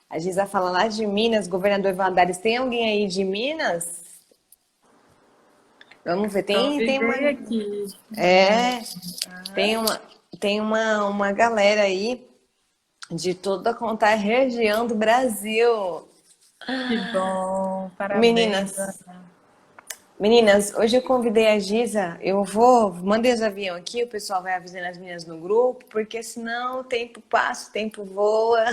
A Giza fala lá de Minas, governador Valadares. Tem alguém aí de Minas? Vamos ver, tem uma. Convidei aqui. É, Tá? tem uma, tem uma galera aí de toda quanto é região do Brasil. Que bom, parabéns, Meninas, meninas, hoje eu convidei a Giza. Mandei os aviões aqui, o pessoal vai avisando as meninas no grupo, porque senão o tempo passa, o tempo voa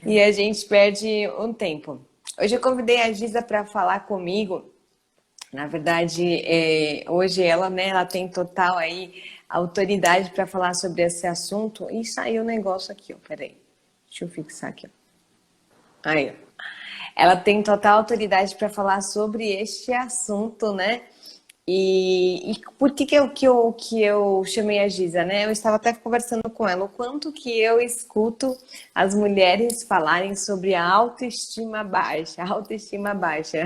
e a gente perde um tempo. Hoje eu convidei a Giza para falar comigo. Na verdade, hoje ela, né, ela tem total aí autoridade para falar sobre esse assunto. E saiu o negócio aqui, ó. Peraí. Deixa eu fixar aqui, ó. Aí, ó. Ela tem total autoridade para falar sobre este assunto, né? E por que eu chamei a Giza, né? Eu estava até conversando com ela o quanto que eu escuto as mulheres falarem sobre a autoestima baixa, autoestima baixa.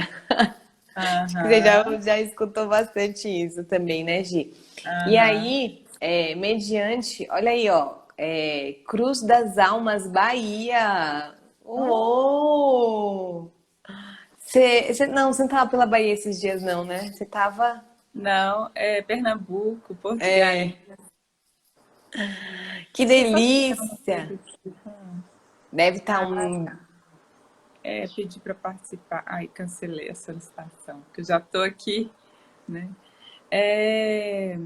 Acho que você Aham, já escutou bastante isso também, né, Gi? E aham. aí, mediante, olha aí, ó, Cruz das Almas, Bahia. Oh, Uou! Não, você não tava pela Bahia esses dias, não, né? Você tava. não, é Pernambuco, Porto de Galinhas. Que Deixa eu só clicar uma delícia! coisa aqui. Deve estar Ah, um. pedi para participar. Ai, cancelei a solicitação, que eu já estou aqui, né? É,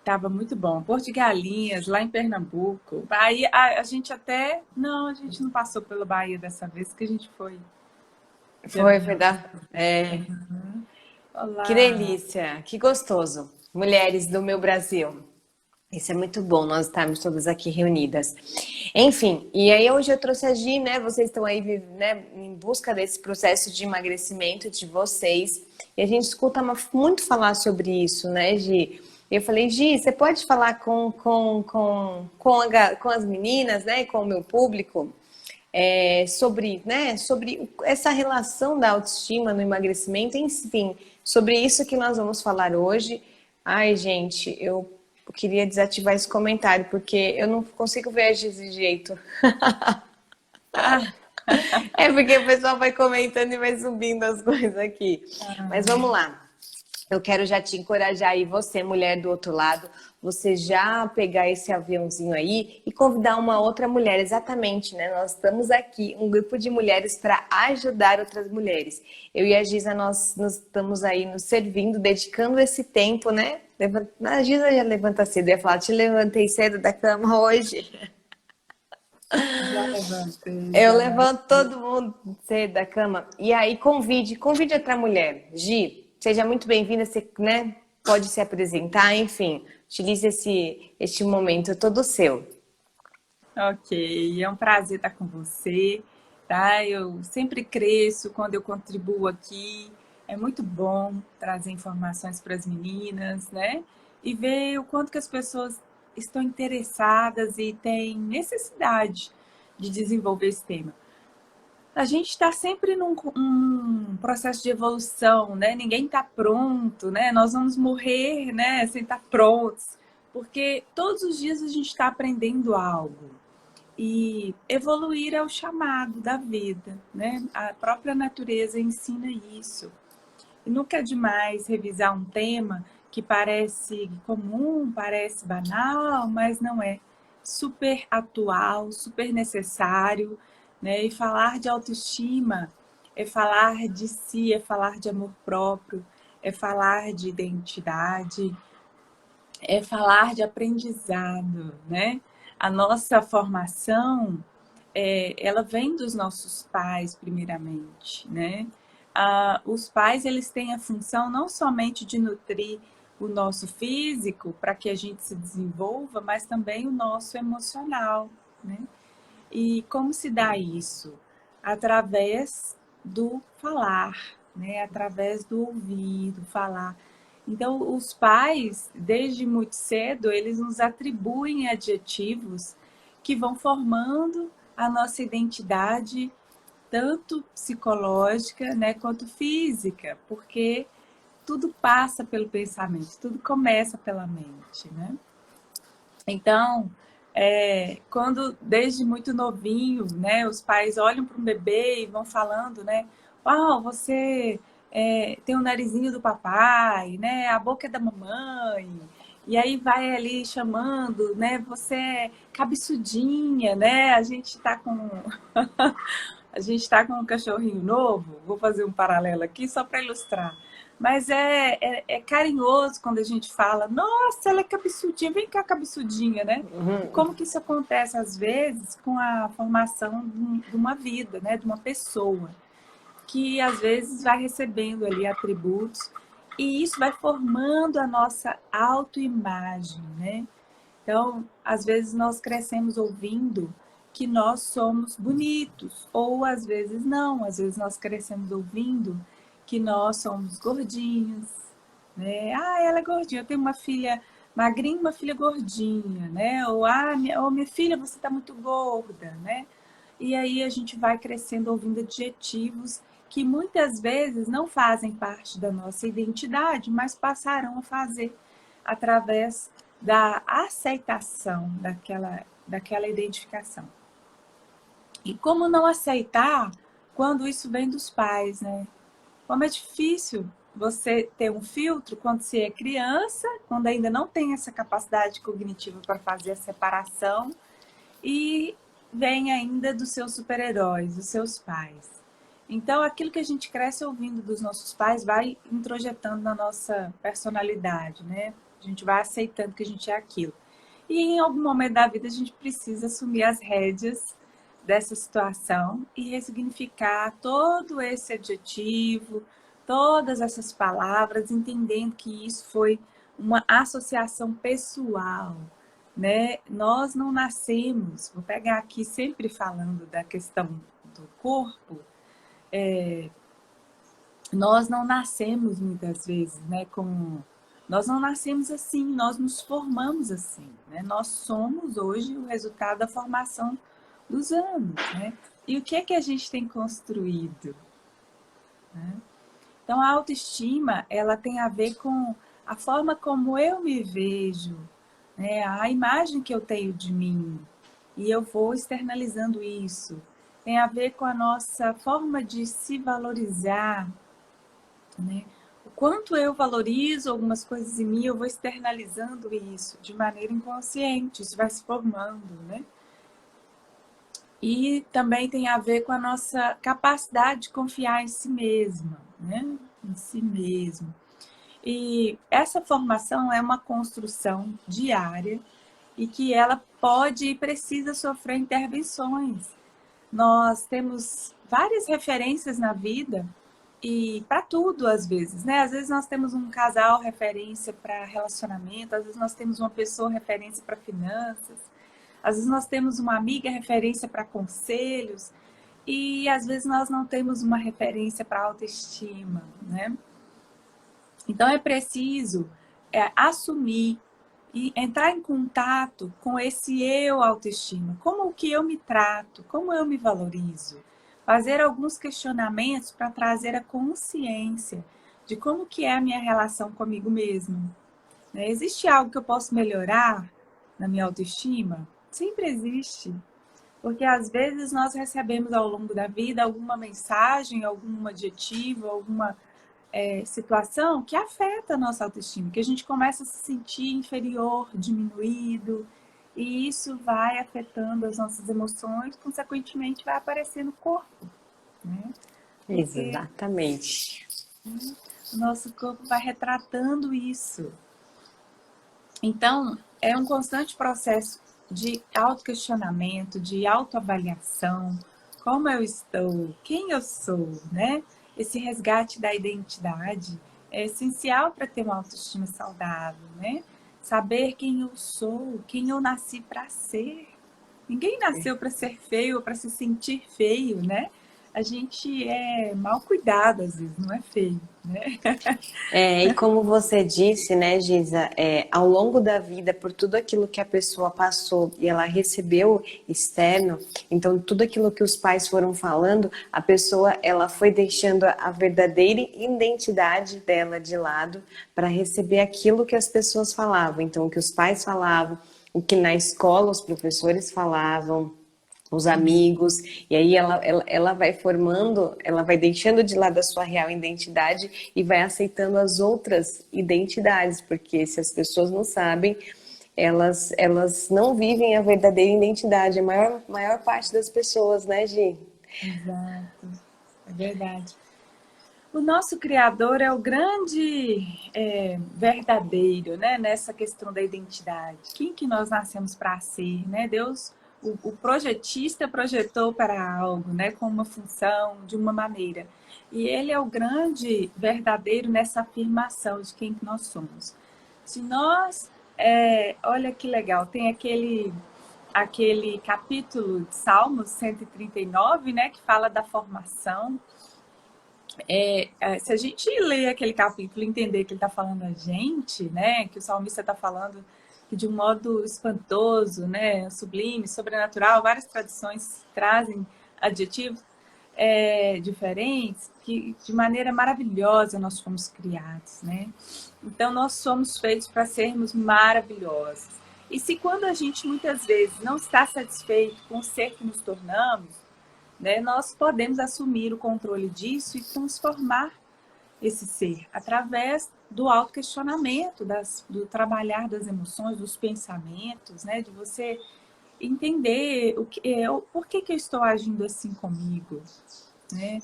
Tava muito bom. Porto de Galinhas, lá em Pernambuco. Bahia, a gente até. Não, a gente não passou pela Bahia dessa vez, que a gente foi de Foi avião. da. Que Olá! delícia! Que gostoso! Mulheres do meu Brasil. Isso é muito bom, nós estarmos todas aqui reunidas. Enfim, e aí hoje eu trouxe a Gi, né? Vocês estão aí, né, em busca desse processo de emagrecimento de vocês. E a gente escuta muito falar sobre isso, né, Gi? Eu falei, Gi, você pode falar com as meninas, né, com o meu público, sobre, né, sobre essa relação da autoestima no emagrecimento, enfim, sobre isso que nós vamos falar hoje. Ai, gente, eu queria desativar esse comentário, porque eu não consigo ver desse jeito. Ah, É porque o pessoal vai comentando e vai subindo as coisas aqui. Mas vamos lá. Eu quero já te encorajar aí, você, mulher do outro lado, você já pegar esse aviãozinho aí e convidar uma outra mulher, exatamente, né? Nós estamos aqui, um grupo de mulheres para ajudar outras mulheres. Eu e a Giza, nós estamos aí nos servindo, dedicando esse tempo, né? A Giza já levanta cedo, eu ia falar, te levantei cedo da cama hoje. já levantei, Eu já levanto levantei. todo mundo cedo da cama. E aí, convide outra mulher. Gi, seja muito bem-vinda, você, né, pode se apresentar, enfim, utilize este momento todo seu. Ok, é um prazer estar com você, tá? Eu sempre cresço quando eu contribuo aqui. É muito bom trazer informações para as meninas, né? E ver o quanto que as pessoas estão interessadas e têm necessidade de desenvolver esse tema. A gente está sempre num processo de evolução, né? Ninguém está pronto, né? Nós vamos morrer, né? Sem estar prontos, porque todos os dias a gente está aprendendo algo. E evoluir é o chamado da vida, né? A própria natureza ensina isso. E nunca é demais revisar um tema que parece comum, parece banal, mas não é. Super atual, super necessário, né? E falar de autoestima é falar de si, é falar de amor próprio, é falar de identidade, é falar de aprendizado, né? A nossa formação, ela vem dos nossos pais, primeiramente, né? Os pais, eles têm a função não somente de nutrir o nosso físico para que a gente se desenvolva, mas também o nosso emocional, né? E como se dá isso? Através do falar, né? Através do ouvir, do falar. Então, os pais, desde muito cedo, eles nos atribuem adjetivos que vão formando a nossa identidade, tanto psicológica, né, quanto física, porque tudo passa pelo pensamento, tudo começa pela mente, né? Então, quando desde muito novinho, né, os pais olham para um bebê e vão falando, né, uau, você tem o narizinho do papai, né, a boca é da mamãe, e aí vai ali chamando, né, você é cabeçudinha, né, a gente tá com a gente está com um cachorrinho novo, vou fazer um paralelo aqui só para ilustrar. Mas é carinhoso quando a gente fala, nossa, ela é cabeçudinha, vem cá, cabeçudinha, né? E como que isso acontece, às vezes, com a formação de uma vida, né? De uma pessoa, que às vezes vai recebendo ali atributos, e isso vai formando a nossa autoimagem, né? Então, às vezes nós crescemos ouvindo que nós somos bonitos, ou às vezes não, às vezes nós crescemos ouvindo que nós somos gordinhos, né? Ah, ela é gordinha, eu tenho uma filha magrinha, uma filha gordinha, né? Ou, minha filha, você está muito gorda, né? E aí a gente vai crescendo ouvindo adjetivos que muitas vezes não fazem parte da nossa identidade, mas passarão a fazer através da aceitação daquela identificação. E como não aceitar quando isso vem dos pais, né? Como é difícil você ter um filtro quando você é criança, quando ainda não tem essa capacidade cognitiva para fazer a separação, e vem ainda dos seus super-heróis, dos seus pais. Então, aquilo que a gente cresce ouvindo dos nossos pais vai introjetando na nossa personalidade, né? A gente vai aceitando que a gente é aquilo. E em algum momento da vida a gente precisa assumir as rédeas dessa situação e ressignificar todo esse adjetivo, todas essas palavras, entendendo que isso foi uma associação pessoal, né? Nós não nascemos, vou pegar aqui sempre falando da questão do corpo, nós não nascemos muitas vezes, né, nós não nascemos assim, nós nos formamos assim, né? Nós somos hoje o resultado da formação dos anos, né? E o que é que a gente tem construído, né? Então, a autoestima, ela tem a ver com a forma como eu me vejo, né? A imagem que eu tenho de mim, e eu vou externalizando isso. Tem a ver com a nossa forma de se valorizar, né? O quanto eu valorizo algumas coisas em mim, eu vou externalizando isso de maneira inconsciente, isso vai se formando, né? E também tem a ver com a nossa capacidade de confiar em si mesma, né? Em si mesmo. E essa formação é uma construção diária e que ela pode e precisa sofrer intervenções. Nós temos várias referências na vida e para tudo às vezes, né? Às vezes nós temos um casal referência para relacionamento, às vezes nós temos uma pessoa referência para finanças, às vezes nós temos uma amiga referência para conselhos e às vezes nós não temos uma referência para autoestima, né? Então é preciso assumir e entrar em contato com esse eu autoestima. Como que eu me trato? Como eu me valorizo? Fazer alguns questionamentos para trazer a consciência de como que é a minha relação comigo mesmo. Né? Existe algo que eu posso melhorar na minha autoestima? Sempre existe. Porque às vezes nós recebemos ao longo da vida alguma mensagem, algum adjetivo, alguma situação que afeta a nossa autoestima, que a gente começa a se sentir inferior, diminuído, e isso vai afetando as nossas emoções, consequentemente vai aparecer no corpo, né? Porque Exatamente. o nosso corpo vai retratando isso. Então, é um constante processo de autoquestionamento, de autoavaliação, como eu estou, quem eu sou, né? Esse resgate da identidade é essencial para ter uma autoestima saudável, né? Saber quem eu sou, quem eu nasci para ser. Ninguém nasceu para ser feio ou para se sentir feio, né? A gente é mal cuidado às vezes, não é feio, né? E como você disse, né, Gisa, ao longo da vida, por tudo aquilo que a pessoa passou e ela recebeu externo, então tudo aquilo que os pais foram falando, a pessoa ela foi deixando a verdadeira identidade dela de lado para receber aquilo que as pessoas falavam, então o que os pais falavam, o que na escola os professores falavam, os amigos, e aí ela vai formando, ela vai deixando de lado a sua real identidade e vai aceitando as outras identidades, porque se as pessoas não sabem, elas não vivem a verdadeira identidade, a maior parte das pessoas, né, Gi? Exato, é verdade. O nosso Criador é o grande verdadeiro, né? Nessa questão da identidade. Quem que nós nascemos para ser, né? Deus, o projetista projetou para algo, né? Com uma função, de uma maneira. E Ele é o grande verdadeiro nessa afirmação de quem que nós somos. Se nós, olha que legal, tem aquele capítulo de Salmos 139, né? Que fala da formação. Se a gente ler aquele capítulo e entender que ele está falando a gente, né, que o salmista está falando que de um modo espantoso, né, sublime, sobrenatural, várias tradições trazem adjetivos diferentes, que de maneira maravilhosa nós fomos criados, né? Então nós somos feitos para sermos maravilhosos. E se quando a gente muitas vezes não está satisfeito com o ser que nos tornamos, né, nós podemos assumir o controle disso e transformar esse ser através do autoquestionamento, do trabalhar das emoções, dos pensamentos, né, de você entender por que eu estou agindo assim comigo, né,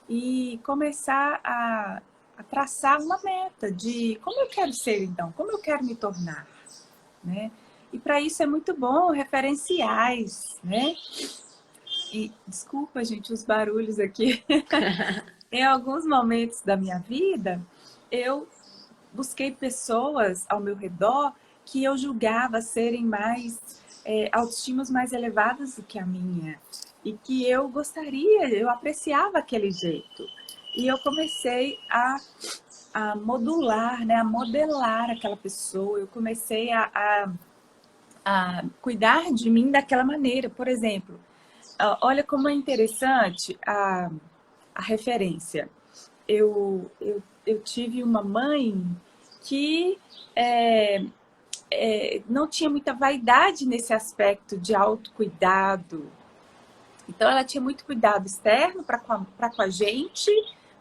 e começar a traçar uma meta de como eu quero ser então, como eu quero me tornar, né? E para isso é muito bom referenciais, né? E desculpa, gente, os barulhos aqui. Em alguns momentos da minha vida, eu busquei pessoas ao meu redor que eu julgava serem mais autoestimas mais elevadas do que a minha. E que eu gostaria, eu apreciava aquele jeito. E eu comecei a modular, né, a modelar aquela pessoa. Eu comecei a cuidar de mim daquela maneira. Por exemplo, olha como é interessante a referência. Eu tive uma mãe que não tinha muita vaidade nesse aspecto de autocuidado. Então, ela tinha muito cuidado externo para com a gente,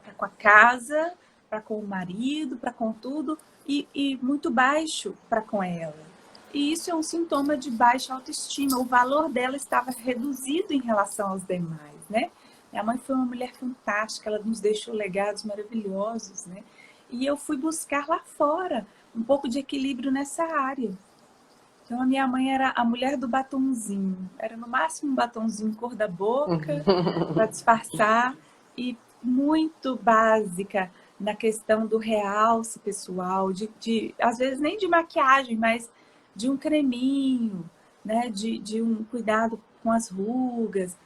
para com a casa, para com o marido, para com tudo, e muito baixo para com ela. E isso é um sintoma de baixa autoestima. O valor dela estava reduzido em relação aos demais, né? Minha mãe foi uma mulher fantástica, ela nos deixou legados maravilhosos, né? E eu fui buscar lá fora um pouco de equilíbrio nessa área. Então, a minha mãe era a mulher do batonzinho. Era no máximo um batonzinho cor da boca, para disfarçar, e muito básica na questão do realce pessoal, às vezes nem de maquiagem, mas de um creminho, né? de um cuidado com as rugas.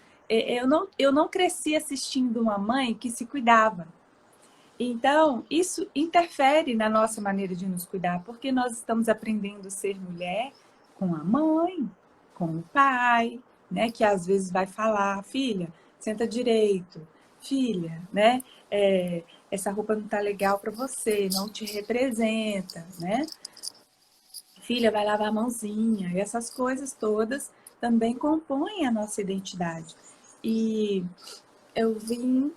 Eu não cresci assistindo uma mãe que se cuidava. Então, isso interfere na nossa maneira de nos cuidar, porque nós estamos aprendendo a ser mulher com a mãe, com o pai, né? Que às vezes vai falar, filha, senta direito, filha, né? Essa roupa não tá legal para você, não te representa, né? Filha, vai lavar a mãozinha. E essas coisas todas também compõem a nossa identidade. E eu vim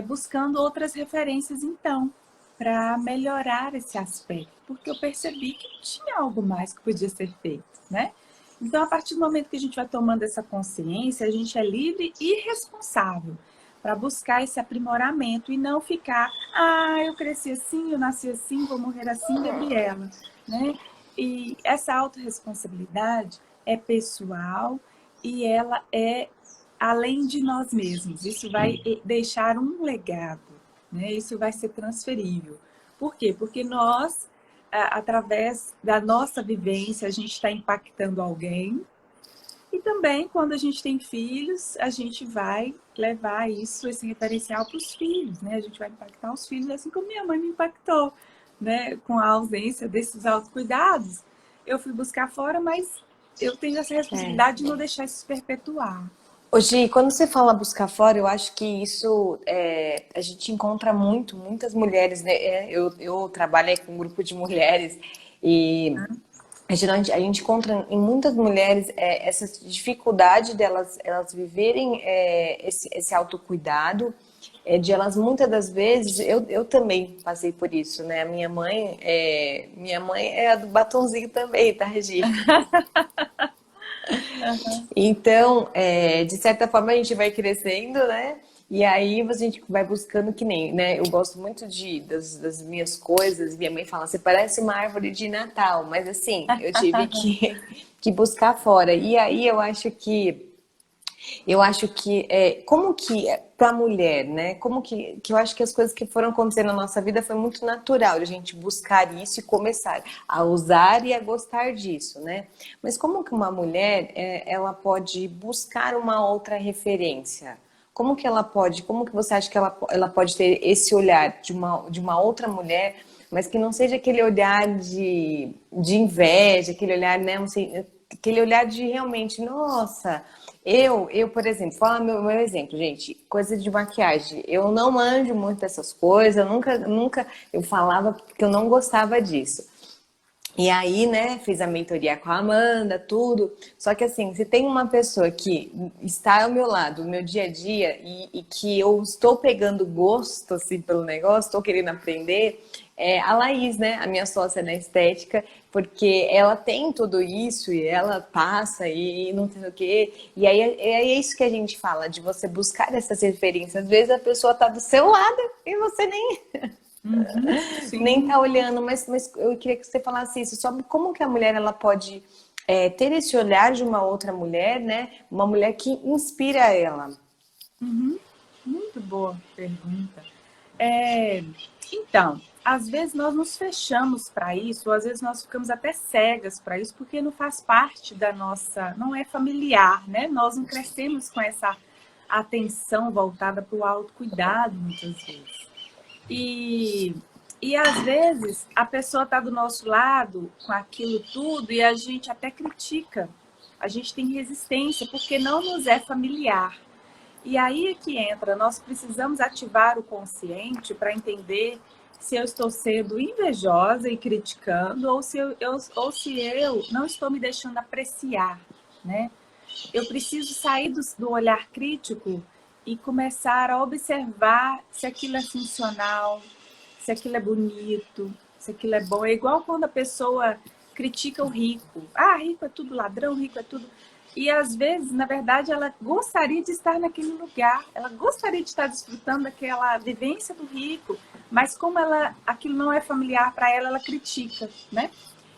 buscando outras referências, então, para melhorar esse aspecto, porque eu percebi que tinha algo mais que podia ser feito, né? Então, a partir do momento que a gente vai tomando essa consciência, a gente é livre e responsável para buscar esse aprimoramento e não ficar, eu cresci assim, eu nasci assim, vou morrer assim, Gabriela, né? E essa autorresponsabilidade é pessoal e ela é além de nós mesmos. Isso vai deixar um legado, né? Isso vai ser transferível. Por quê? Porque nós, através da nossa vivência, a gente está impactando alguém. E também, quando a gente tem filhos, a gente vai levar isso, esse referencial para os filhos, né? A gente vai impactar os filhos, assim como minha mãe me impactou, né? Com a ausência desses autocuidados. Eu fui buscar fora, mas eu tenho essa responsabilidade de não deixar isso se perpetuar. Hoje, quando você fala buscar fora, eu acho que isso a gente encontra muitas mulheres, né? Eu trabalhei com um grupo de mulheres e a gente encontra em muitas mulheres essa dificuldade delas elas viverem esse autocuidado, de elas muitas das vezes, eu também passei por isso, né? A minha mãe é a do batonzinho também, tá, Regi? Então, de certa forma, a gente vai crescendo, né? E aí a gente vai buscando que nem, né? Eu gosto muito das minhas coisas. Minha mãe fala, você parece uma árvore de Natal, mas assim, eu tive que buscar fora. E aí como que para a mulher, né? Como que eu acho que as coisas que foram acontecendo na nossa vida foi muito natural de a gente buscar isso e começar a usar e a gostar disso, né? Mas como que uma mulher ela pode buscar uma outra referência? Como que você acha que ela pode ter esse olhar de uma outra mulher, mas que não seja aquele olhar de inveja, aquele olhar, né? Assim, aquele olhar de realmente, nossa, por exemplo, fala meu exemplo, gente, coisa de maquiagem. Eu não manjo muito dessas coisas, eu nunca, eu falava que eu não gostava disso. E aí, né, fiz a mentoria com a Amanda, tudo. Só que assim, se tem uma pessoa que está ao meu lado, no meu dia a dia, e que eu estou pegando gosto, assim, pelo negócio, estou querendo aprender, é a Laís, né, a minha sócia na estética, porque ela tem tudo isso e ela passa e não sei o quê. E aí é isso que a gente fala, de você buscar essas referências. Às vezes a pessoa está do seu lado e você Uhum, nem sim. tá olhando, mas eu queria que você falasse isso, sobre como que a mulher ela pode ter esse olhar de uma outra mulher, né? Uma mulher que inspira ela. Uhum. Muito boa pergunta. É, então, às vezes nós nos fechamos para isso, ou às vezes nós ficamos até cegas para isso, porque não faz parte da nossa, não é familiar, né? Nós não crescemos com essa atenção voltada para o autocuidado, muitas vezes. E, e às vezes a pessoa está do nosso lado com aquilo tudo e a gente até critica, a gente tem resistência, porque não nos é familiar. E aí é que entra, nós precisamos ativar o consciente para entender se eu estou sendo invejosa e criticando ou se eu não estou me deixando apreciar, né? Eu preciso sair do olhar crítico e começar a observar se aquilo é funcional, se aquilo é bonito, se aquilo é bom. É igual quando a pessoa critica o rico. Ah, rico é tudo ladrão, rico é tudo. E às vezes, na verdade, ela gostaria de estar naquele lugar, ela gostaria de estar desfrutando daquela vivência do rico, mas como aquilo não é familiar para ela, ela critica, né?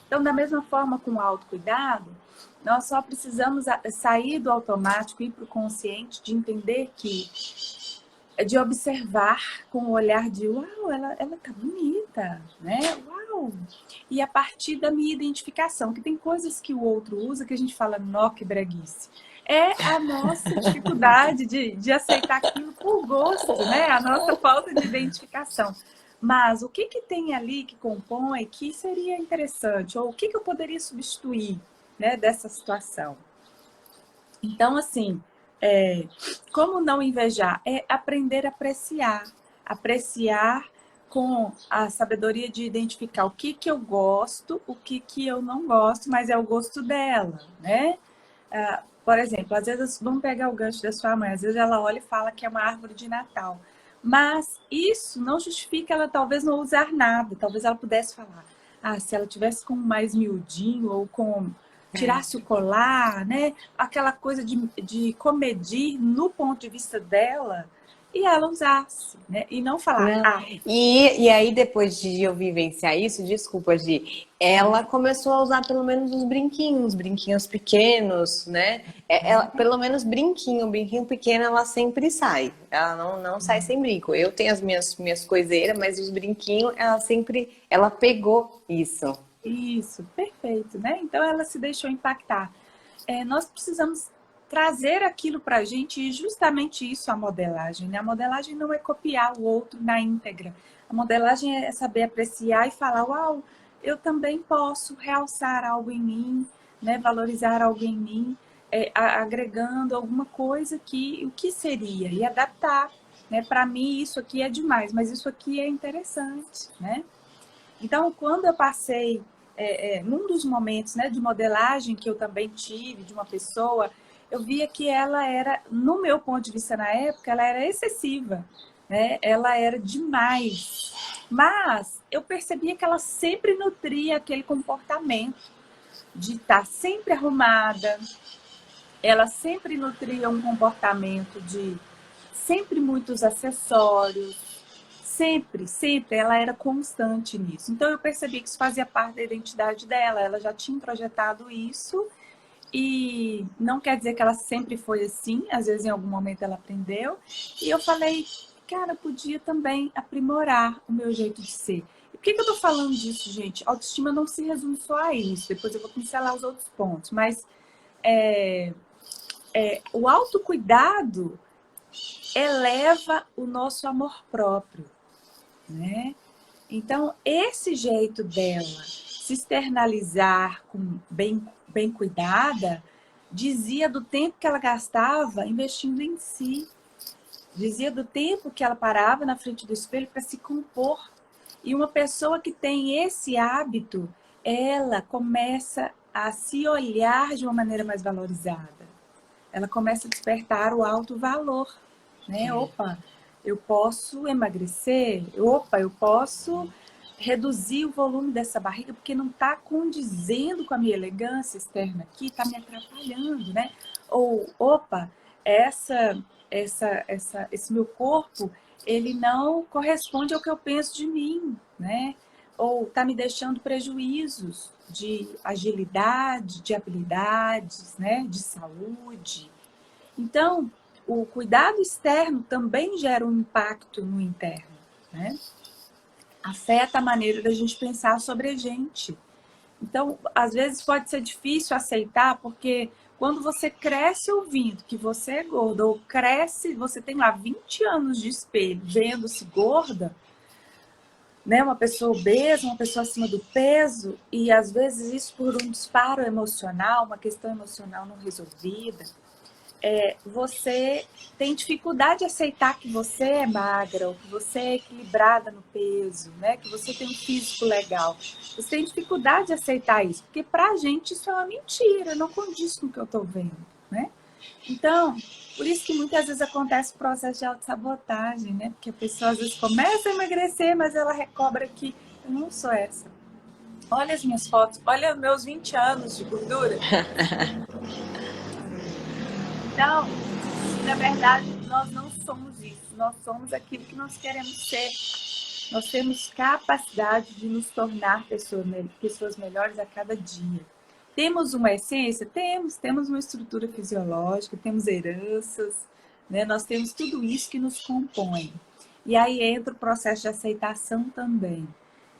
Então, da mesma forma com o autocuidado, nós só precisamos sair do automático e ir para o consciente de entender que de observar com o olhar de uau, ela tá bonita, né? Uau! E a partir da minha identificação, que tem coisas que o outro usa que a gente fala, nó, que breguice. É a nossa dificuldade de aceitar aquilo por gosto, né? A nossa falta de identificação. Mas o que tem ali que compõe que seria interessante? Ou o que eu poderia substituir, né, dessa situação? Então, assim, como não invejar? É aprender a apreciar. Apreciar com a sabedoria de identificar o que eu gosto, o que eu não gosto, mas é o gosto dela, né? Por exemplo, às vezes, vamos pegar o gancho da sua mãe, às vezes ela olha e fala que é uma árvore de Natal. Mas isso não justifica ela talvez não usar nada. Talvez ela pudesse falar, se ela tivesse com mais miudinho ou com tirasse o colar, né? Aquela coisa de comedir no ponto de vista dela e ela usasse, né? E não falar, Não. E aí, depois de eu vivenciar isso, desculpa, Gi, ela começou a usar pelo menos os brinquinhos pequenos, né? Pelo menos brinquinho pequeno, ela sempre sai. Ela não sai sem brinco. Eu tenho as minhas coiseiras, mas os brinquinhos, ela pegou isso. isso, perfeito, né? Então ela se deixou impactar. Nós precisamos trazer aquilo para a gente e justamente isso a modelagem, né? A modelagem não é copiar o outro na íntegra. A modelagem é saber apreciar e falar, uau, eu também posso realçar algo em mim, né? Valorizar algo em mim, agregando alguma coisa que o que seria e adaptar, né? Para mim isso aqui é demais, mas isso aqui é interessante, né? Então, quando eu passei num dos momentos, né, de modelagem que eu também tive de uma pessoa, eu via que ela era, no meu ponto de vista na época, ela era excessiva, né? Ela era demais. Mas eu percebia que ela sempre nutria aquele comportamento de estar sempre arrumada, ela sempre nutria um comportamento de sempre muitos acessórios, sempre, sempre, ela era constante nisso. Então eu percebi que isso fazia parte da identidade dela, ela já tinha projetado isso e não quer dizer que ela sempre foi assim, às vezes em algum momento ela aprendeu. E eu falei, cara, eu podia também aprimorar o meu jeito de ser. E por que eu tô falando disso, gente? Autoestima não se resume só a isso, depois eu vou pincelar os outros pontos, mas o autocuidado eleva o nosso amor próprio, né? Então, esse jeito dela se externalizar com bem cuidada, dizia do tempo que ela gastava investindo em si. Dizia do tempo que ela parava na frente do espelho para se compor. E uma pessoa que tem esse hábito, ela começa a se olhar de uma maneira mais valorizada. Ela começa a despertar o alto valor, né? Opa, eu posso emagrecer, opa, eu posso reduzir o volume dessa barriga porque não está condizendo com a minha elegância externa aqui, está me atrapalhando, né? Ou, opa, esse meu corpo, ele não corresponde ao que eu penso de mim, né? Ou está me deixando prejuízos de agilidade, de habilidades, né? De saúde. Então, o cuidado externo também gera um impacto no interno, né? Afeta a maneira da gente pensar sobre a gente. Então, às vezes pode ser difícil aceitar, porque quando você cresce ouvindo que você é gorda, ou cresce, você tem lá 20 anos de espelho vendo-se gorda, né? Uma pessoa obesa, uma pessoa acima do peso, e às vezes isso por um disparo emocional, uma questão emocional não resolvida, você tem dificuldade de aceitar que você é magra, ou que você é equilibrada no peso, né? Que você tem um físico legal. Você tem dificuldade de aceitar isso, porque pra gente isso é uma mentira, não condiz com o que eu tô vendo, né? Então, por isso que muitas vezes acontece o processo de autossabotagem, né? Porque a pessoa às vezes começa a emagrecer, mas ela recobra que eu não sou essa. Olha as minhas fotos, olha meus 20 anos de gordura. Então, na verdade, nós não somos isso. Nós somos aquilo que nós queremos ser. Nós temos capacidade de nos tornar pessoas melhores a cada dia. Temos uma essência? Temos uma estrutura fisiológica, temos heranças, né? Nós temos tudo isso que nos compõe. E aí entra o processo de aceitação também,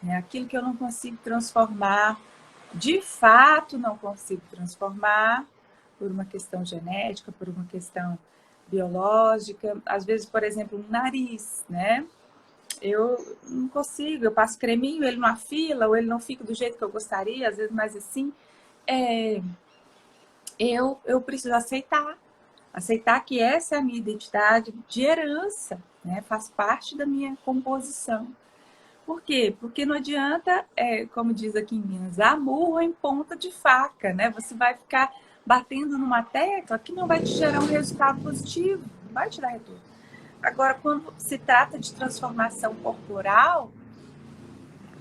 né? Aquilo que eu não consigo transformar, de fato não consigo transformar, por uma questão genética, por uma questão biológica. Às vezes, por exemplo, um nariz, né? Eu não consigo, eu passo creminho, ele não afila, ou ele não fica do jeito que eu gostaria, às vezes mais assim. Eu preciso aceitar que essa é a minha identidade de herança, né? Faz parte da minha composição. Por quê? Porque não adianta, como diz aqui em Minas, murro em ponta de faca, né? Você vai ficar batendo numa tecla que não vai te gerar um resultado positivo, não vai te dar retorno. Agora, quando se trata de transformação corporal,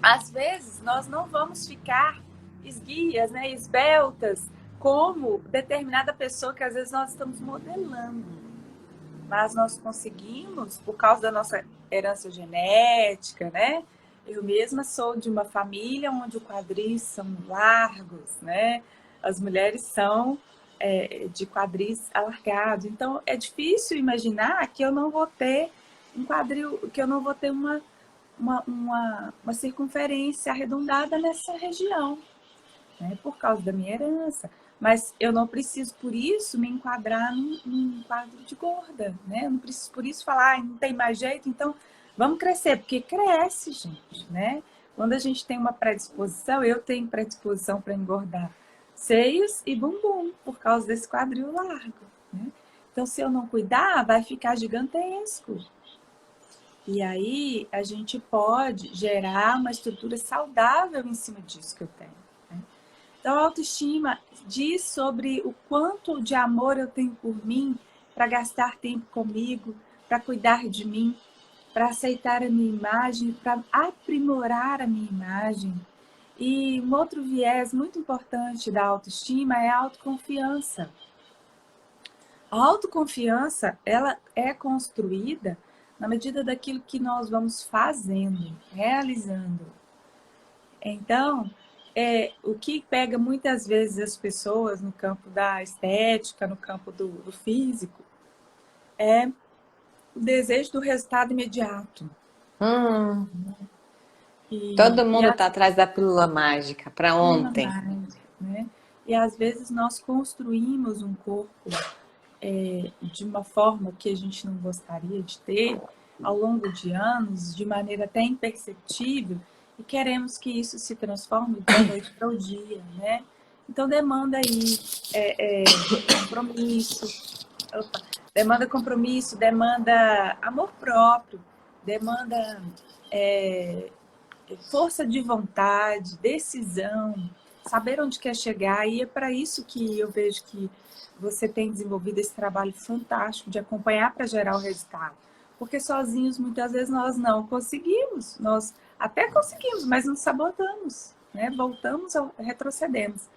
às vezes nós não vamos ficar esguias, né, esbeltas, como determinada pessoa que às vezes nós estamos modelando. Mas nós conseguimos, por causa da nossa herança genética, né? Eu mesma sou de uma família onde os quadris são largos, né? As mulheres são de quadris alargados. Então, é difícil imaginar que eu não vou ter um quadril, que eu não vou ter uma circunferência arredondada nessa região, né? Por causa da minha herança. Mas eu não preciso, por isso, me enquadrar num quadro de gorda, né? Eu não preciso, por isso, falar, não tem mais jeito, então vamos crescer, porque cresce, gente, né? Quando a gente tem uma predisposição, eu tenho predisposição para engordar seios e bumbum, por causa desse quadril largo, né? Então, se eu não cuidar, vai ficar gigantesco. E aí, a gente pode gerar uma estrutura saudável em cima disso que eu tenho. Então, a autoestima diz sobre o quanto de amor eu tenho por mim, para gastar tempo comigo, para cuidar de mim, para aceitar a minha imagem, para aprimorar a minha imagem. E um outro viés muito importante da autoestima é a autoconfiança. A autoconfiança, ela é construída na medida daquilo que nós vamos fazendo, realizando. Então, o que pega muitas vezes as pessoas no campo da estética, no campo do físico, é o desejo do resultado imediato. Hum, E, todo e mundo a tá atrás da pílula mágica para pílula ontem. mágica, né? E às vezes nós construímos um corpo de uma forma que a gente não gostaria de ter ao longo de anos, de maneira até imperceptível, e queremos que isso se transforme da noite para o dia, né? Então demanda aí compromisso, opa, demanda compromisso, demanda amor próprio, demanda força de vontade, decisão, saber onde quer chegar, e é para isso que eu vejo que você tem desenvolvido esse trabalho fantástico de acompanhar para gerar o resultado. Porque sozinhos, muitas vezes, nós não conseguimos, nós até conseguimos, mas nos sabotamos, né? Voltamos, retrocedemos.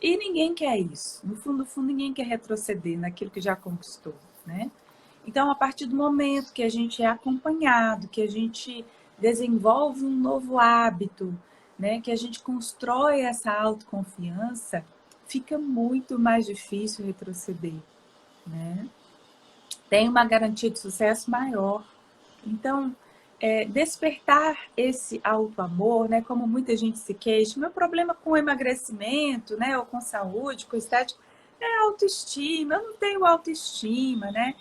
E ninguém quer isso. No fundo, ninguém quer retroceder naquilo que já conquistou, né? Então, a partir do momento que a gente é acompanhado, que a gente desenvolve um novo hábito, né, que a gente constrói essa autoconfiança, fica muito mais difícil retroceder, né? Tem uma garantia de sucesso maior. Então, despertar esse auto-amor, né, como muita gente se queixa, meu problema com emagrecimento, né, ou com saúde, com estética, é autoestima, eu não tenho autoestima, né?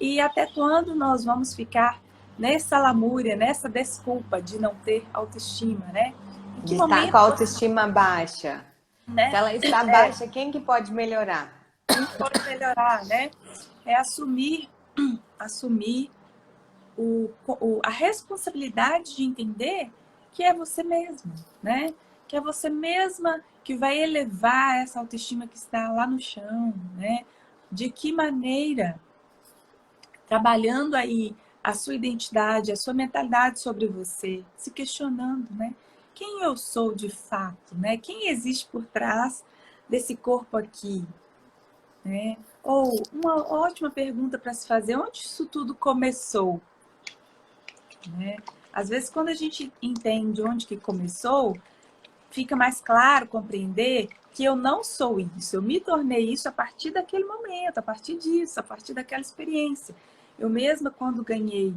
E até quando nós vamos ficar nessa lamúria, nessa desculpa de não ter autoestima, né? Em que De estar com a momento você, autoestima baixa. Se né? ela está baixa, quem que pode melhorar? Quem pode melhorar, né? É assumir a responsabilidade de entender que é você mesmo, né? Que é você mesma que vai elevar essa autoestima que está lá no chão, né? De que maneira, trabalhando aí a sua identidade, a sua mentalidade sobre você, se questionando, né? Quem eu sou de fato, né? Quem existe por trás desse corpo aqui, né? Ou uma ótima pergunta para se fazer, onde isso tudo começou? Né? Às vezes, quando a gente entende onde que começou, fica mais claro compreender que eu não sou isso. Eu me tornei isso a partir daquele momento, a partir disso, a partir daquela experiência. Eu mesma, quando ganhei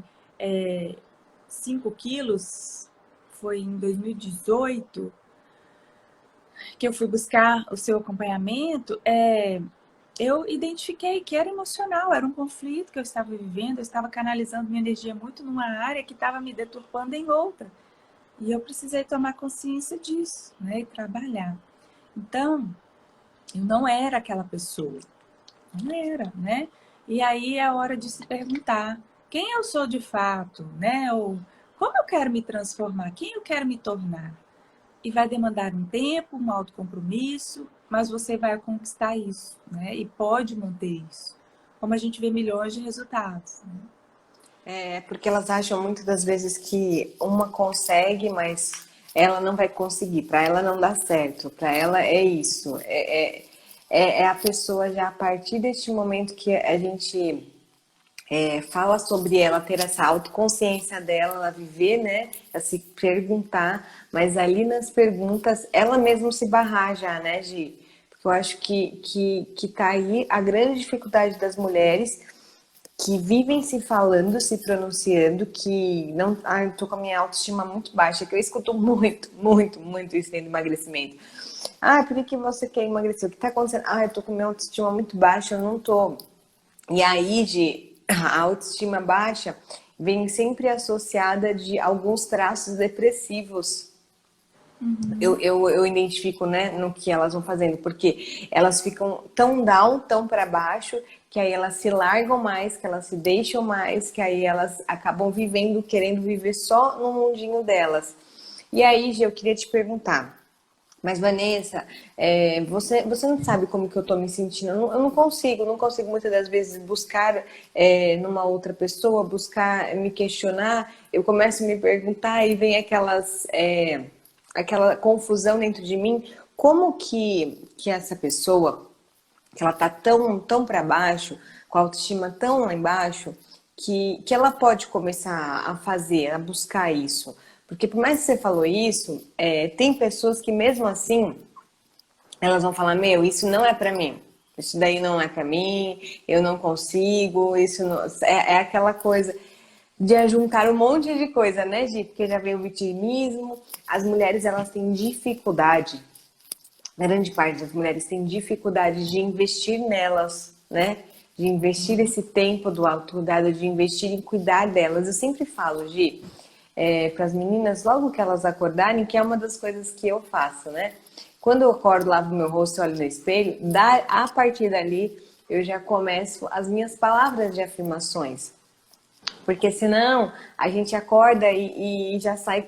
5 quilos, foi em 2018, que eu fui buscar o seu acompanhamento, eu identifiquei que era emocional, era um conflito que eu estava vivendo, eu estava canalizando minha energia muito numa área que estava me deturpando em outra. E eu precisei tomar consciência disso, né? E trabalhar. Então, eu não era aquela pessoa. Não era, né? E aí é a hora de se perguntar quem eu sou de fato, né? Ou como eu quero me transformar, quem eu quero me tornar. E vai demandar um tempo, um autocompromisso, mas você vai conquistar isso, né? E pode manter isso. Como a gente vê milhões de resultados, né? É porque elas acham muitas das vezes que uma consegue, mas ela não vai conseguir. Para ela não dá certo. Para ela é isso. É a pessoa já a partir deste momento que a gente fala sobre ela ter essa autoconsciência dela, ela viver, né? A se perguntar, mas ali nas perguntas ela mesma se barrar já, né, Gi? Porque eu acho que tá aí a grande dificuldade das mulheres que vivem se falando, se pronunciando, que não, eu tô com a minha autoestima muito baixa, que eu escuto muito, muito, muito isso dentro do emagrecimento. Por que você quer emagrecer? O que tá acontecendo? Eu tô com a minha autoestima muito baixa, eu não tô. E aí, a autoestima baixa vem sempre associada de alguns traços depressivos. Eu identifico, né, no que elas vão fazendo, porque elas ficam tão down, tão para baixo, que aí elas se largam mais, que elas se deixam mais, que aí elas acabam vivendo, querendo viver só no mundinho delas. E aí, Gê, eu queria te perguntar, Mas, Vanessa, você não sabe como que eu tô me sentindo. Eu não consigo muitas das vezes buscar numa outra pessoa, buscar me questionar. Eu começo a me perguntar e vem aquela confusão dentro de mim. Como que essa pessoa, que ela tá tão para baixo, com a autoestima tão lá embaixo, que ela pode começar a fazer, a buscar isso? Porque por mais que você falou isso, tem pessoas que mesmo assim elas vão falar, meu, isso não é pra mim. Isso daí não é pra mim, eu não consigo, isso não... É aquela coisa de ajuntar um monte de coisa, né, Gi? Porque já veio o vitimismo, as mulheres elas têm dificuldade, grande parte das mulheres tem dificuldade de investir nelas, né? De investir esse tempo do autocuidado, de investir em cuidar delas. Eu sempre falo, Gi, para as meninas, logo que elas acordarem, que é uma das coisas que eu faço, né? Quando eu acordo, lavo meu rosto e olho no espelho, a partir dali eu já começo as minhas palavras de afirmações. Porque senão a gente acorda e já sai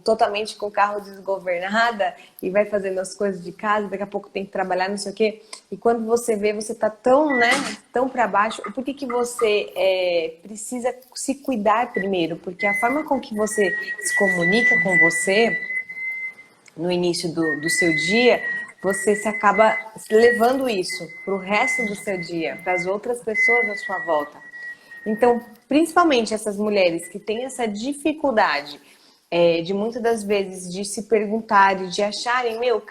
totalmente com o carro desgovernada e vai fazendo as coisas de casa, daqui a pouco tem que trabalhar, não sei o quê. E quando você vê, você tá tão, né, tão para baixo. Por que que você precisa se cuidar primeiro? Porque a forma com que você se comunica com você no início do seu dia, você se acaba levando isso para o resto do seu dia, para as outras pessoas à sua volta. Então, principalmente essas mulheres que têm essa dificuldade de muitas das vezes de se perguntarem, de acharem, meu,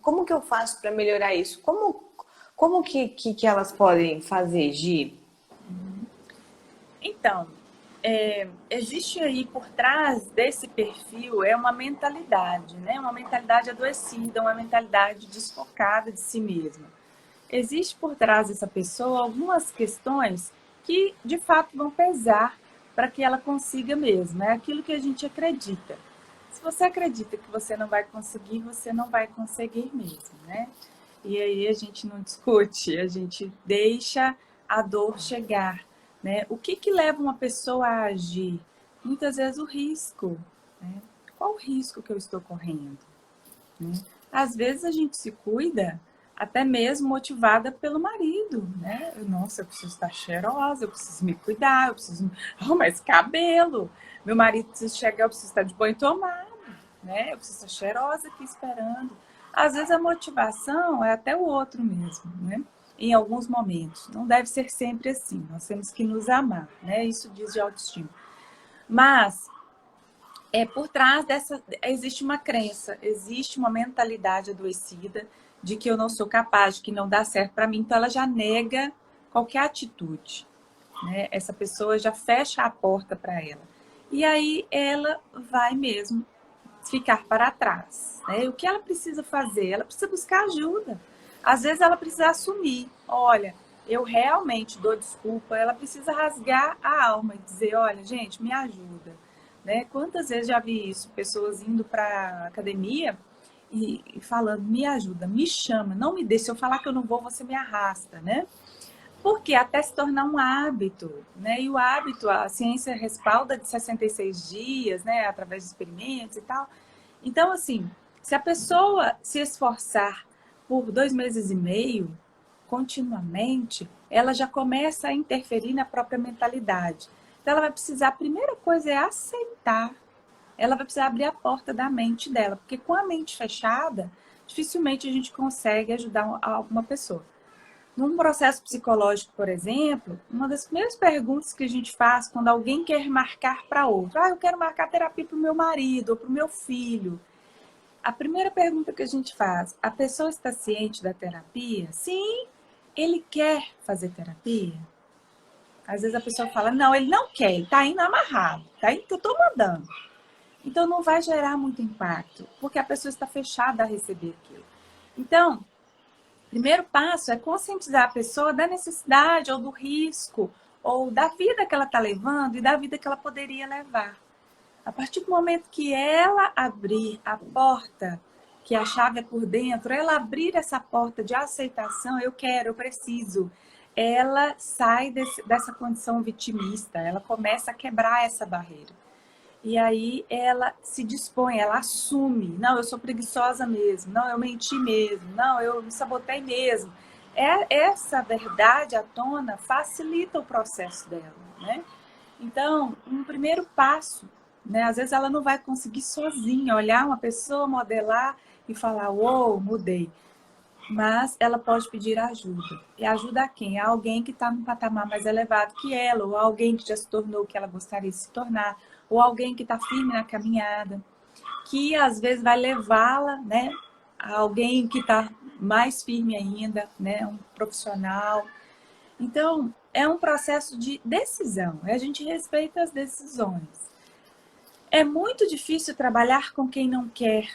como que eu faço para melhorar isso? Como que elas podem fazer, Gi? Então, existe aí por trás desse perfil uma mentalidade, né? Uma mentalidade adoecida, uma mentalidade desfocada de si mesma. Existe por trás dessa pessoa algumas questões que de fato vão pesar para que ela consiga mesmo. É aquilo que a gente acredita. Se você acredita que você não vai conseguir, você não vai conseguir mesmo, né? E aí a gente não discute, a gente deixa a dor chegar, né? O que leva uma pessoa a agir? Muitas vezes o risco, né? Qual o risco que eu estou correndo? Né? Às vezes a gente se cuida até mesmo motivada pelo marido, né? Nossa, eu preciso estar cheirosa, eu preciso me cuidar, eu preciso arrumar esse cabelo. Meu marido precisa chegar, eu preciso estar de banho tomado, né? Eu preciso estar cheirosa aqui esperando. Às vezes a motivação é até o outro mesmo, né? Em alguns momentos. Não deve ser sempre assim. Nós temos que nos amar, né? Isso diz de autoestima. Mas por trás dessa existe uma crença, existe uma mentalidade adoecida de que eu não sou capaz, de que não dá certo para mim, então ela já nega qualquer atitude, né? Essa pessoa já fecha a porta para ela. E aí ela vai mesmo ficar para trás, né? O que ela precisa fazer? Ela precisa buscar ajuda. Às vezes ela precisa assumir, olha, eu realmente dou desculpa, ela precisa rasgar a alma e dizer, olha, gente, me ajuda. Né? Quantas vezes já vi isso? Pessoas indo para a academia e falando, me ajuda, me chama, não me deixe. Se eu falar que eu não vou, você me arrasta, né? Porque até se tornar um hábito, né? E o hábito, a ciência respalda de 66 dias, né? Através de experimentos e tal. Então, assim, se a pessoa se esforçar por 2 meses e meio, continuamente, ela já começa a interferir na própria mentalidade. Então, ela vai precisar, a primeira coisa é aceitar. Ela vai precisar abrir a porta da mente dela, porque com a mente fechada, dificilmente a gente consegue ajudar uma pessoa. Num processo psicológico, por exemplo, uma das primeiras perguntas que a gente faz quando alguém quer marcar para outro, eu quero marcar terapia para o meu marido ou para o meu filho. A primeira pergunta que a gente faz, a pessoa está ciente da terapia? Sim, ele quer fazer terapia? Às vezes a pessoa fala, não, ele não quer, ele está indo amarrado, está indo que eu estou mandando. Então não vai gerar muito impacto, porque a pessoa está fechada a receber aquilo. Então, o primeiro passo é conscientizar a pessoa da necessidade ou do risco, ou da vida que ela está levando e da vida que ela poderia levar. A partir do momento que ela abrir a porta, que a chave é por dentro, ela abrir essa porta de aceitação, eu quero, eu preciso, ela sai dessa condição vitimista, ela começa a quebrar essa barreira. E aí ela se dispõe, ela assume. Não, eu sou preguiçosa mesmo. Não, eu menti mesmo. Não, eu me sabotei mesmo. Essa verdade à tona facilita o processo dela, né? Então, um primeiro passo, né? Às vezes ela não vai conseguir sozinha olhar uma pessoa, modelar e falar, uou, mudei. Mas ela pode pedir ajuda. E ajuda a quem? A alguém que está num patamar mais elevado que ela, ou alguém que já se tornou o que ela gostaria de se tornar, ou alguém que está firme na caminhada, que às vezes vai levá-la, né, a alguém que está mais firme ainda, né, um profissional. Então, é um processo de decisão. A gente respeita as decisões. É muito difícil trabalhar com quem não quer.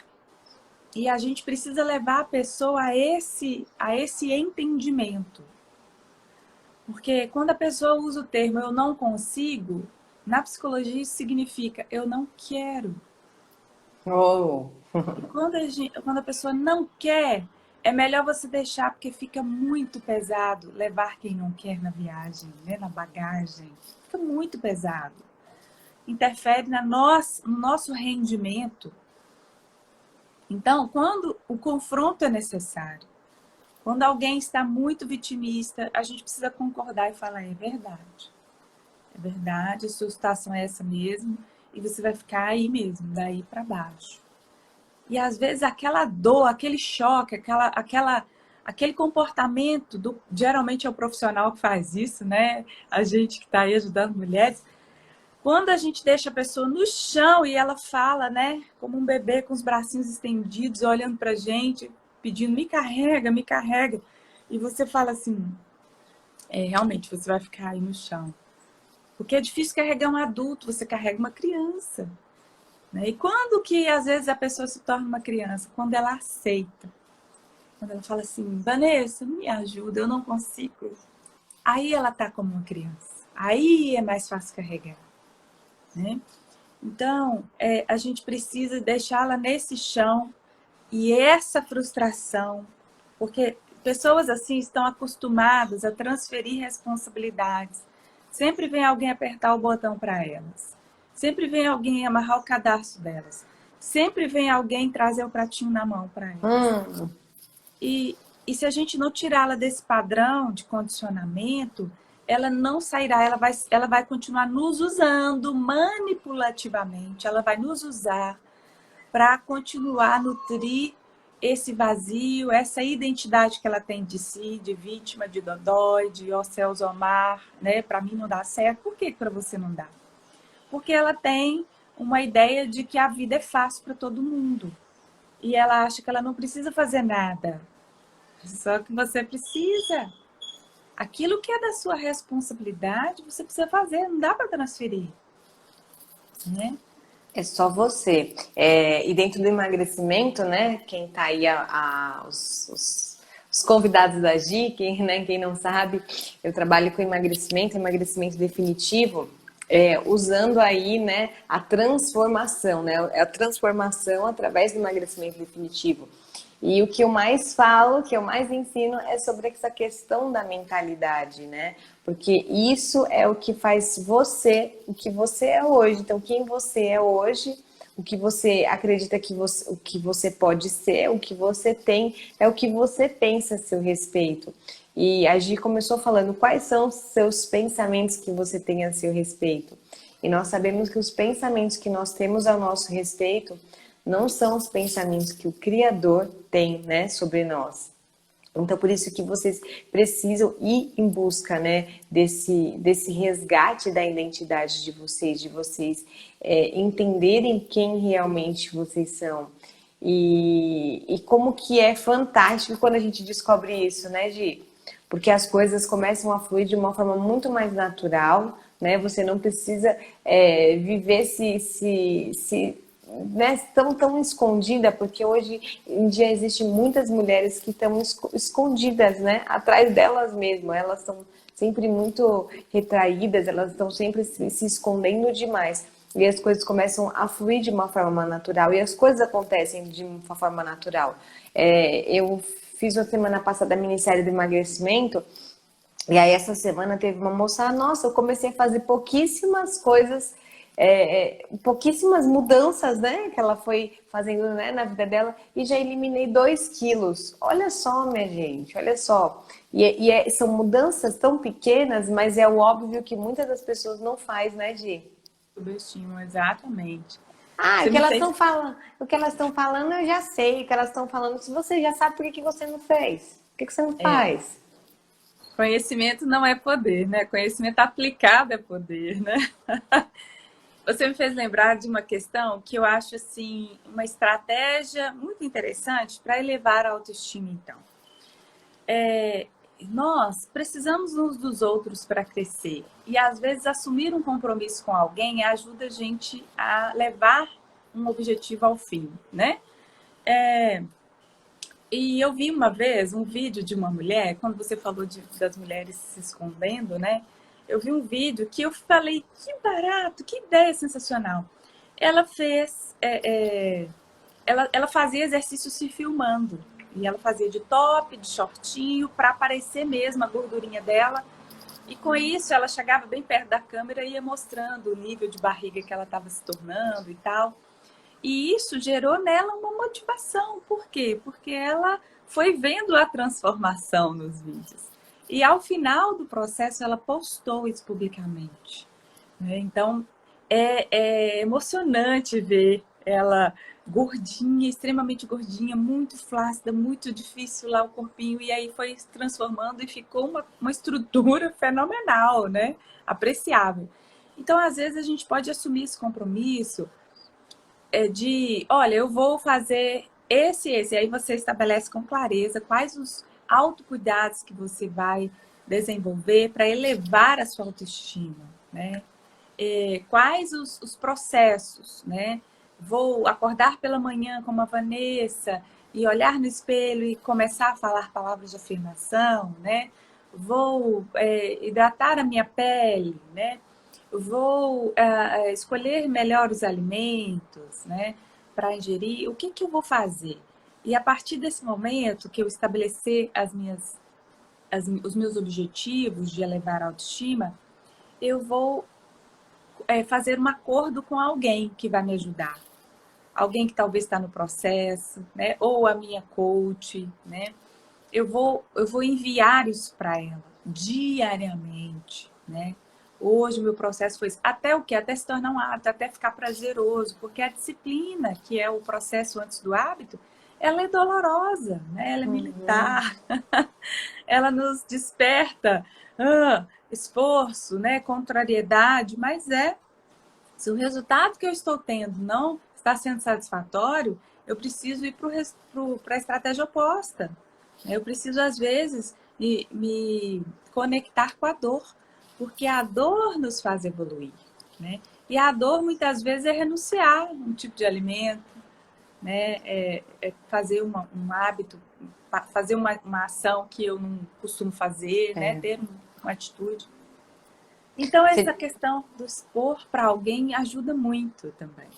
E a gente precisa levar a pessoa a esse entendimento. Porque quando a pessoa usa o termo eu não consigo, na psicologia isso significa eu não quero. Oh. E quando a pessoa não quer, é melhor você deixar, porque fica muito pesado levar quem não quer na viagem, né, na bagagem. Fica muito pesado. Interfere no nosso rendimento. Então, quando o confronto é necessário, quando alguém está muito vitimista, a gente precisa concordar e falar, é verdade, a sua situação é essa mesmo, e você vai ficar aí mesmo, daí para baixo. E às vezes aquela dor, aquele choque, aquele comportamento, geralmente é o profissional que faz isso, né? A gente que está aí ajudando mulheres, quando a gente deixa a pessoa no chão e ela fala, né? Como um bebê com os bracinhos estendidos, olhando pra gente, pedindo, me carrega, me carrega. E você fala assim, realmente, você vai ficar aí no chão. Porque é difícil carregar um adulto, você carrega uma criança. Né? E quando que, às vezes, a pessoa se torna uma criança? Quando ela aceita. Quando ela fala assim, Vanessa, me ajuda, eu não consigo. Aí ela tá como uma criança. Aí é mais fácil carregar. Né? Então, a gente precisa deixá-la nesse chão e essa frustração, porque pessoas assim estão acostumadas a transferir responsabilidades. Sempre vem alguém apertar o botão para elas. Sempre vem alguém amarrar o cadarço delas. Sempre vem alguém trazer o pratinho na mão para elas. E se a gente não tirá-la desse padrão de condicionamento, ela não sairá, ela vai continuar nos usando manipulativamente, ela vai nos usar para continuar a nutrir esse vazio, essa identidade que ela tem de si, de vítima, de dodói, de ó céus, ó mar, né? Para mim não dá certo. Por que para você não dá? Porque ela tem uma ideia de que a vida é fácil para todo mundo. E ela acha que ela não precisa fazer nada. Só que você precisa. Aquilo que é da sua responsabilidade, você precisa fazer, não dá para transferir. Né? É só você. E dentro do emagrecimento, né? Quem tá aí, os convidados da Gi, quem não sabe, eu trabalho com emagrecimento definitivo, usando aí, né, a transformação, né? É a transformação através do emagrecimento definitivo. E o que eu mais falo, o que eu mais ensino é sobre essa questão da mentalidade, né? Porque isso é o que faz você o que você é hoje. Então, quem você é hoje, o que você acredita o que você pode ser, o que você tem, é o que você pensa a seu respeito. E a Gi começou falando quais são os seus pensamentos que você tem a seu respeito. E nós sabemos que os pensamentos que nós temos ao nosso respeito não são os pensamentos que o Criador tem, né, sobre nós. Então, por isso que vocês precisam ir em busca, né, desse resgate da identidade de vocês entenderem quem realmente vocês são. E como que é fantástico quando a gente descobre isso, né, Gi? Porque as coisas começam a fluir de uma forma muito mais natural, né? Você não precisa viver né, tão escondida, porque hoje em dia existem muitas mulheres que estão escondidas, né, atrás delas mesmas. Elas são sempre muito retraídas, elas estão sempre se escondendo demais. E as coisas começam a fluir de uma forma natural, e as coisas acontecem de uma forma natural. Eu fiz uma semana passada a minissérie do emagrecimento, e aí essa semana teve uma moça, nossa, eu comecei a fazer pouquíssimas coisas pouquíssimas mudanças, né, que ela foi fazendo, né, na vida dela e já eliminei 2 quilos. Olha só, minha gente, olha só. São mudanças tão pequenas, mas é o óbvio que muitas das pessoas não faz, né, Gi? Subestimam, exatamente. Ah, Você me fez. o que elas estão falando eu já sei, o que elas estão falando, se você já sabe, por que que você não fez? Por que que você não É, faz? conhecimento não é poder, né? Conhecimento aplicado é poder, né? Você me fez lembrar de uma questão que eu acho assim uma estratégia muito interessante para elevar a autoestima, então. Nós precisamos uns dos outros para crescer e às vezes assumir um compromisso com alguém ajuda a gente a levar um objetivo ao fim, né? E eu vi uma vez um vídeo de uma mulher, quando você falou das mulheres se escondendo, né? Eu vi um vídeo que eu falei, que barato, que ideia sensacional. Ela fez, ela fazia exercício se filmando. E ela fazia de top, de shortinho, para aparecer mesmo a gordurinha dela. E com isso ela chegava bem perto da câmera e ia mostrando o nível de barriga que ela estava se tornando e tal. E isso gerou nela uma motivação. Por quê? Porque ela foi vendo a transformação nos vídeos. E ao final do processo, ela postou isso publicamente. Né? Então, é emocionante ver ela gordinha, extremamente gordinha, muito flácida, muito difícil lá o corpinho. E aí foi se transformando e ficou uma estrutura fenomenal, né? Apreciável. Então, às vezes, a gente pode assumir esse compromisso olha, eu vou fazer esse. Aí você estabelece com clareza quais os autocuidados que você vai desenvolver para elevar a sua autoestima, né? Quais os processos, né? Vou acordar pela manhã como a Vanessa e olhar no espelho e começar a falar palavras de afirmação, né? Vou hidratar a minha pele, né? Vou escolher melhor os alimentos, né, para ingerir, o que que eu vou fazer? E a partir desse momento que eu estabelecer os meus objetivos de elevar a autoestima, eu vou fazer um acordo com alguém que vai me ajudar. Alguém que talvez está no processo, né, ou a minha coach, né? Eu vou enviar isso para ela diariamente, né? Hoje o meu processo foi até o quê? Até se tornar um hábito, até ficar prazeroso, porque a disciplina, que é o processo antes do hábito, ela é dolorosa, né? Ela é Uhum. militar, ela nos desperta esforço, né? Contrariedade, mas se o resultado que eu estou tendo não está sendo satisfatório, eu preciso ir para a estratégia oposta. Eu preciso, às vezes, me conectar com a dor, porque a dor nos faz evoluir, né? E a dor, muitas vezes, é renunciar a um tipo de alimento, né? Fazer um hábito, fazer uma ação que eu não costumo fazer, né? É. Ter uma atitude. Então, essa Você, questão do expor para alguém ajuda muito também.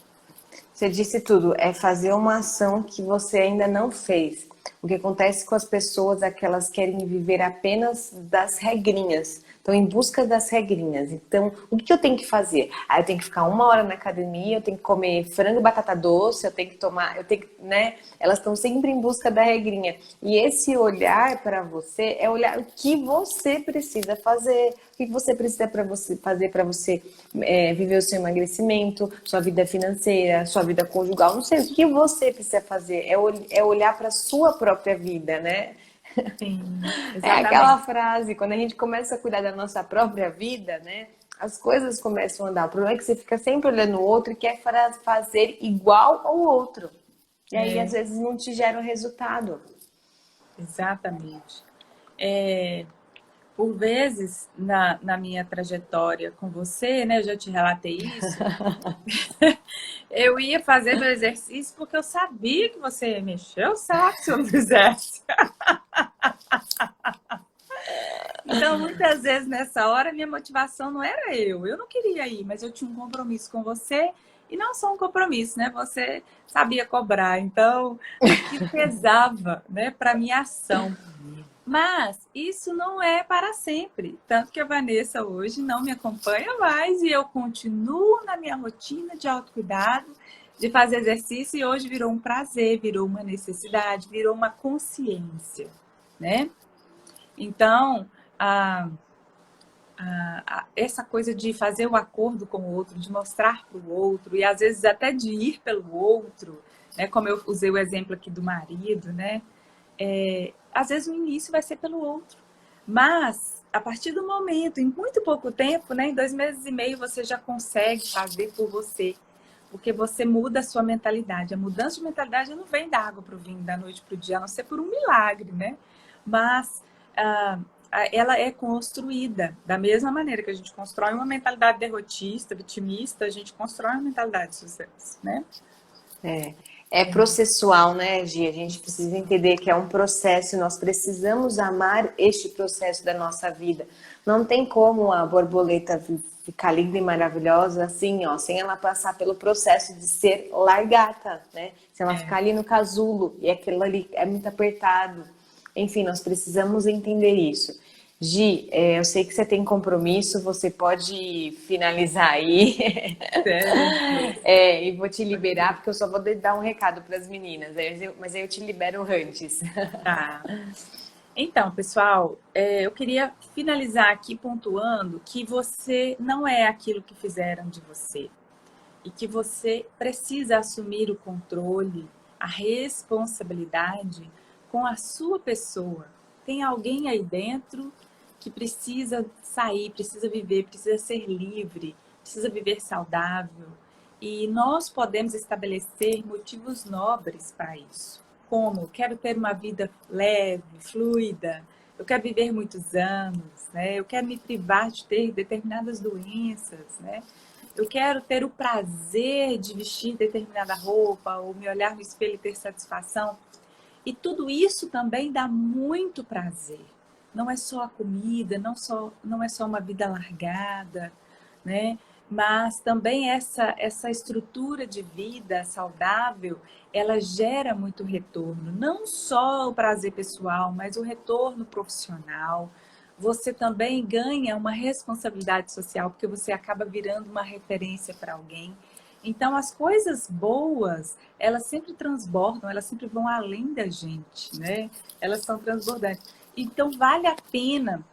você disse tudo, é fazer uma ação que você ainda não fez. O que acontece com as pessoas é que elas querem viver apenas das regrinhas. Estão em busca das regrinhas. Então, o que eu tenho que fazer? Ah, eu tenho que ficar 1 hora na academia, eu tenho que comer frango e batata doce, eu tenho que tomar, eu tenho que, né? Elas estão sempre em busca da regrinha. E esse olhar para você é olhar o que você precisa fazer, o que você precisa para você fazer para você viver o seu emagrecimento, sua vida financeira, sua vida conjugal, não sei o que você precisa fazer, é olhar para sua própria vida, né? Sim, É aquela exatamente. frase, quando a gente começa a cuidar da nossa própria vida, né? As coisas começam a andar. O problema é que você fica sempre olhando o outro e quer fazer igual ao outro. E aí, às É, vezes, não te gera um resultado. exatamente. Por vezes, na minha trajetória com você, né, eu já te relatei isso, eu ia fazer meu exercício porque eu sabia que você ia mexer o saco se eu não fizesse. Então, muitas vezes nessa hora, minha motivação não era eu não queria ir, mas eu tinha um compromisso com você, e não só um compromisso, né? Você sabia cobrar, então aquilo pesava, né, para minha ação. Mas isso não é para sempre. Tanto que a Vanessa hoje não me acompanha mais e eu continuo na minha rotina de autocuidado, de fazer exercício, e hoje virou um prazer, virou uma necessidade, virou uma consciência, né? Então, essa coisa de fazer o acordo com o outro, de mostrar para o outro, e às vezes até de ir pelo outro, né? Como eu usei o exemplo aqui do marido, né? Às vezes o início vai ser pelo outro. Mas, a partir do momento, em muito pouco tempo, né? Em 2 meses e meio, você já consegue fazer por você. Porque você muda a sua mentalidade. A mudança de mentalidade não vem da água para o vinho, da noite para o dia, a não ser por um milagre, né? Mas ela é construída da mesma maneira que a gente constrói uma mentalidade derrotista, vitimista, a gente constrói uma mentalidade de sucesso, né? É processual, né, Gi? A gente precisa entender que é um processo e nós precisamos amar este processo da nossa vida. Não tem como a borboleta ficar linda e maravilhosa assim, ó, sem ela passar pelo processo de ser largata, né? Se ela ficar ali no casulo e aquilo ali é muito apertado. Enfim, nós precisamos entender isso. Gi, eu sei que você tem compromisso, você pode finalizar aí. Certo. E vou te liberar, porque eu só vou dar um recado para as meninas, mas aí eu te libero antes. Tá. Então, pessoal, eu queria finalizar aqui pontuando que você não é aquilo que fizeram de você e que você precisa assumir o controle, a responsabilidade com a sua pessoa. Tem alguém aí dentro que precisa sair, precisa viver, precisa ser livre, precisa viver saudável. E nós podemos estabelecer motivos nobres para isso. Como? Quero ter uma vida leve, fluida, eu quero viver muitos anos, né? Eu quero me privar de ter determinadas doenças, né? Eu quero ter o prazer de vestir determinada roupa, ou me olhar no espelho e ter satisfação. E tudo isso também dá muito prazer. Não é só a comida, não é só uma vida largada, né? Mas também essa estrutura de vida saudável, ela gera muito retorno. Não só o prazer pessoal, mas o retorno profissional. Você também ganha uma responsabilidade social, porque você acaba virando uma referência para alguém. Então, as coisas boas, elas sempre transbordam, elas sempre vão além da gente, né? Elas são transbordantes. Então, vale a pena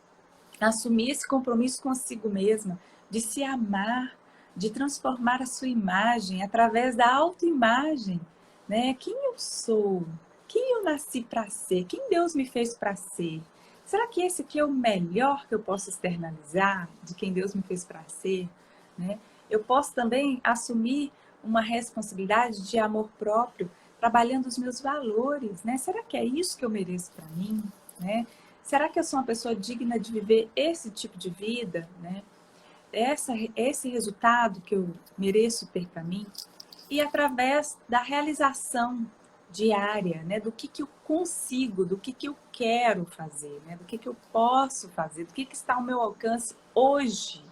assumir esse compromisso consigo mesma, de se amar, de transformar a sua imagem através da autoimagem, né? Quem eu sou? Quem eu nasci para ser? Quem Deus me fez para ser? Será que esse aqui é o melhor que eu posso externalizar de quem Deus me fez para ser, né? Eu posso também assumir uma responsabilidade de amor próprio, trabalhando os meus valores, né? Será que é isso que eu mereço para mim, né? Será que eu sou uma pessoa digna de viver esse tipo de vida, né? Esse resultado que eu mereço ter para mim? E através da realização diária, né? Do que eu consigo, do que eu quero fazer, né? Do que eu posso fazer, do que está ao meu alcance hoje.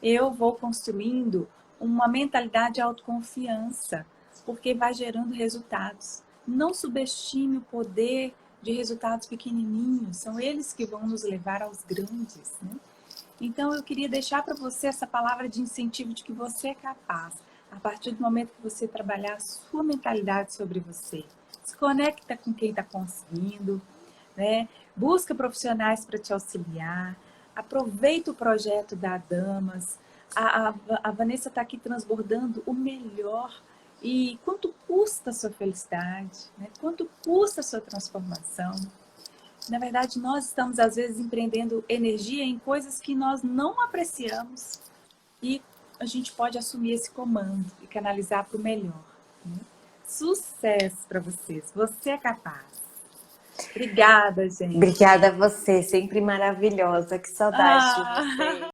Eu vou construindo uma mentalidade de autoconfiança, porque vai gerando resultados. Não subestime o poder de resultados pequenininhos, são eles que vão nos levar aos grandes, né? Então, eu queria deixar para você essa palavra de incentivo de que você é capaz, a partir do momento que você trabalhar a sua mentalidade sobre você. Se conecta com quem está conseguindo, né? Busca profissionais para te auxiliar, aproveita o projeto da Damas. A Vanessa está aqui transbordando o melhor. E quanto custa a sua felicidade, né? Quanto custa a sua transformação? Na verdade, nós estamos, às vezes, empreendendo energia em coisas que nós não apreciamos e a gente pode assumir esse comando e canalizar para o melhor, né? Sucesso para vocês! Você é capaz! Obrigada, gente! Obrigada a você, sempre maravilhosa. Que saudade de você.